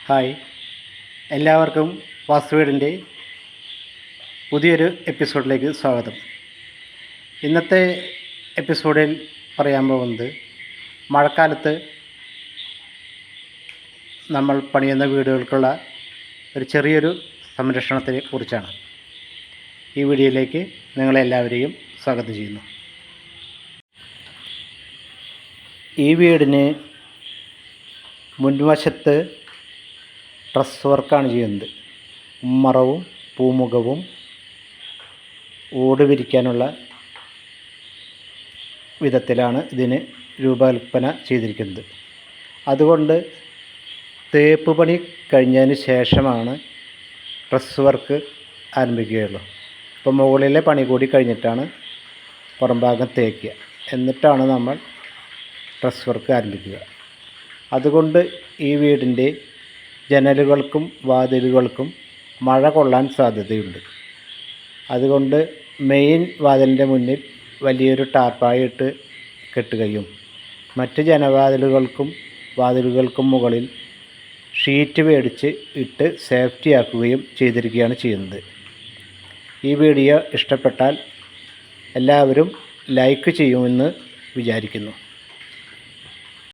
Hi, എല്ലാവർക്കും വാസ്തുവീടിൻ്റെ പുതിയൊരു എപ്പിസോഡിലേക്ക് സ്വാഗതം. ഇന്നത്തെ എപ്പിസോഡിൽ പറയാൻ പോകുന്നത് മഴക്കാലത്ത് നമ്മൾ പണിയുന്ന വീടുകൾക്കുള്ള ഒരു ചെറിയൊരു സംരക്ഷണത്തെ കുറിച്ചാണ്. ഈ വീഡിയോയിലേക്ക് നിങ്ങളെല്ലാവരെയും സ്വാഗതം ചെയ്യുന്നു. ഈ വീടിന് മുൻവശത്ത് ട്രസ് വർക്കാണ് ചെയ്യുന്നത്. ഉമ്മറവും പൂമുഖവും ഓട് വിരിക്കാനുള്ള വിധത്തിലാണ് ഇതിന് രൂപകൽപ്പന ചെയ്തിരിക്കുന്നത്. അതുകൊണ്ട് തേപ്പ് പണി കഴിഞ്ഞതിന് ശേഷമാണ് ട്രസ് വർക്ക് ആരംഭിക്കുകയുള്ളൂ. അപ്പോൾ മുകളിലെ പണി കൂടി കഴിഞ്ഞിട്ടാണ് പുറംഭാഗം തേക്കുക, എന്നിട്ടാണ് നമ്മൾ ട്രസ് വർക്ക് ആരംഭിക്കുക. അതുകൊണ്ട് ഈ വീടിൻ്റെ ജനലുകൾക്കും വാതിലുകൾക്കും മഴ കൊള്ളാൻ സാധ്യതയുണ്ട്. അതുകൊണ്ട് മെയിൻ വാതിലിൻ്റെ മുന്നിൽ വലിയൊരു ടാർപ്പായ ഇട്ട് കെട്ടുകയും മറ്റ് ജനവാതിലുകൾക്കും വാതിലുകൾക്കും മുകളിൽ ഷീറ്റ് മേടിച്ച് ഇട്ട് സേഫ്റ്റിയാക്കുകയും ചെയ്തിരിക്കുകയാണ് ചെയ്യുന്നത്. ഈ വീഡിയോ ഇഷ്ടപ്പെട്ടാൽ എല്ലാവരും ലൈക്ക് ചെയ്യുമെന്ന് വിചാരിക്കുന്നു.